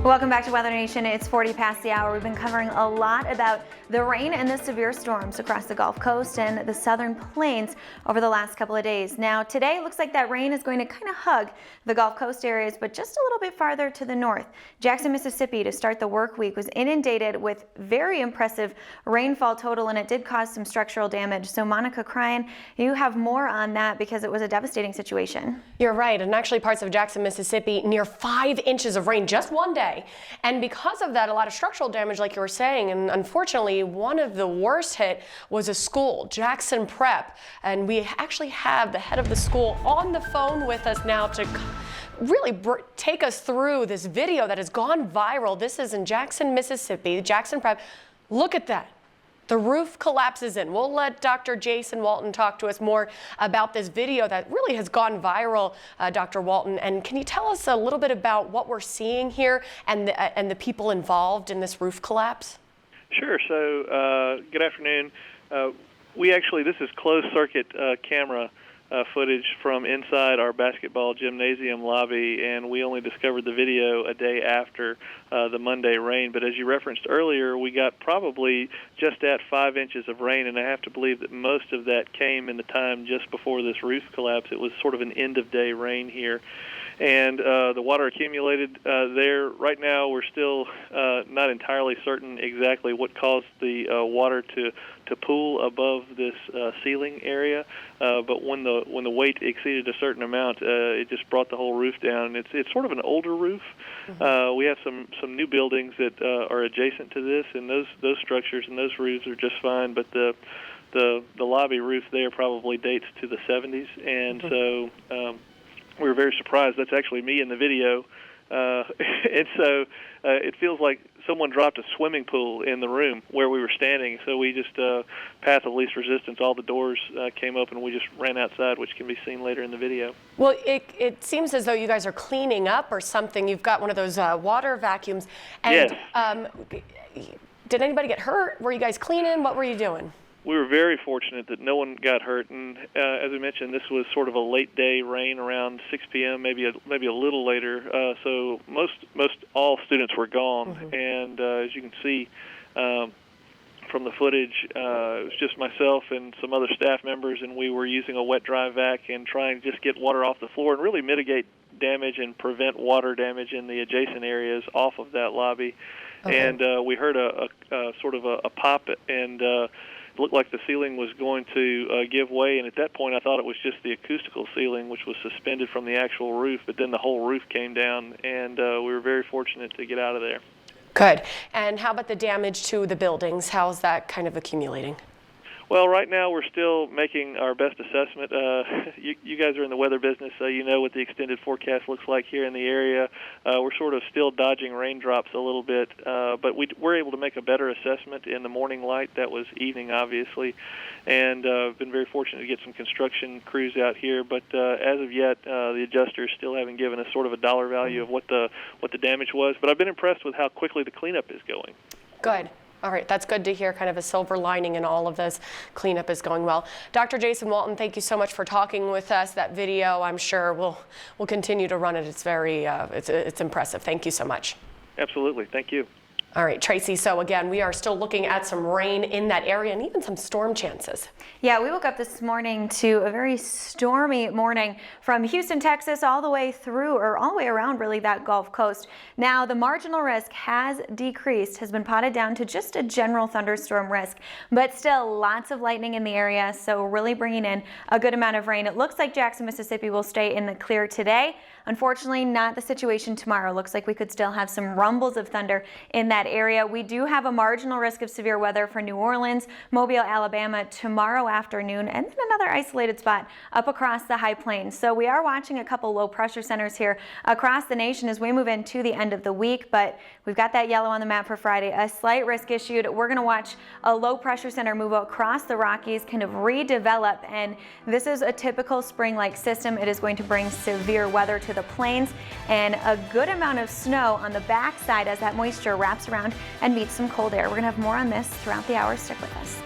Welcome back to Weather Nation. It's 40 past the hour. We've been covering a lot about the rain and the severe storms across the Gulf Coast and the southern plains over the last couple of days. Now today it looks like that rain is going to kind of hug the Gulf Coast areas, but just a little bit farther to the north. Jackson, Mississippi, to start the work week, was inundated with very impressive rainfall total, and it did cause some structural damage. So Monica Cryan, you have more on that because it was a devastating situation. You're right, and actually parts of Jackson, Mississippi, near 5 inches of rain just one day. And because of that, a lot of structural damage, like you were saying, and unfortunately, one of the worst hit was a school, Jackson Prep. And we actually have the head of the school on the phone with us now to really take us through this video that has gone viral. This is in Jackson, Mississippi, Jackson Prep. Look at that. The roof collapses in. We'll let Dr. Jason Walton talk to us more about this video that really has gone viral, Dr. Walton. And can you tell us a little bit about what we're seeing here and the people involved in this roof collapse? Sure. So good afternoon. This is closed circuit camera footage from inside our basketball gymnasium lobby, and we only discovered the video a day after the Monday rain. But as you referenced earlier, we got probably just at 5 inches of rain, and I have to believe that most of that came in the time just before this roof collapse. It was sort of an end-of-day rain here. And the water accumulated there. Right now, we're still not entirely certain exactly what caused the water to pool above this ceiling area. But when the weight exceeded a certain amount, it just brought the whole roof down. It's sort of an older roof. We have some new buildings that are adjacent to this, and those structures and those roofs are just fine. But the lobby roof there probably dates to the 70s, and so. We were very surprised. That's actually me in the video. And so it feels like someone dropped a swimming pool in the room where we were standing. So we just, path of least resistance, all the doors came open, and we just ran outside, which can be seen later in the video. Well, it seems as though you guys are cleaning up or something. You've got one of those water vacuums. And, yes. Did anybody get hurt? Were you guys cleaning? What were you doing? We were very fortunate that no one got hurt, and as I mentioned, this was sort of a late-day rain around 6 p.m., maybe a little later. So most all students were gone, and as you can see from the footage, it was just myself and some other staff members, and we were using a wet-dry vac and trying to just get water off the floor and really mitigate damage and prevent water damage in the adjacent areas off of that lobby. And we heard a sort of a pop, and looked like the ceiling was going to give way, and at that point I thought it was just the acoustical ceiling, which was suspended from the actual roof, but then the whole roof came down, and we were very fortunate to get out of there. Good. And how about the damage to the buildings? How's that kind of accumulating? Well, right now we're still making our best assessment. You guys are in the weather business, so you know what the extended forecast looks like here in the area. We're sort of still dodging raindrops a little bit, but we're able to make a better assessment in the morning light. That was evening, obviously, and been very fortunate to get some construction crews out here. But as of yet, the adjusters still haven't given us sort of a dollar value of what the damage was. But I've been impressed with how quickly the cleanup is going. Good. All right, that's good to hear, kind of a silver lining in all of this. Cleanup is going well. Dr. Jason Walton, thank you so much for talking with us. That video, I'm sure we'll continue to run it. It's very, it's impressive. Thank you so much. Absolutely, thank you. All right, Tracy, so again, we are still looking at some rain in that area and even some storm chances. Yeah, we woke up this morning to a very stormy morning from Houston, Texas, all the way through, or all the way around really, that Gulf Coast. Now, the marginal risk has decreased, has been potted down to just a general thunderstorm risk, but still lots of lightning in the area, so really bringing in a good amount of rain. It looks like Jackson, Mississippi will stay in the clear today. Unfortunately, not the situation tomorrow. Looks like we could still have some rumbles of thunder in that area. We do have a marginal risk of severe weather for New Orleans, Mobile, Alabama tomorrow afternoon, and then another isolated spot up across the high plains. So we are watching a couple low pressure centers here across the nation as we move into the end of the week, but we've got that yellow on the map for Friday. A slight risk issued. We're going to watch a low pressure center move across the Rockies, kind of redevelop, and this is a typical spring-like system. It is going to bring severe weather to the plains and a good amount of snow on the backside as that moisture wraps around and meets some cold air. We're going to have more on this throughout the hour. Stick with us.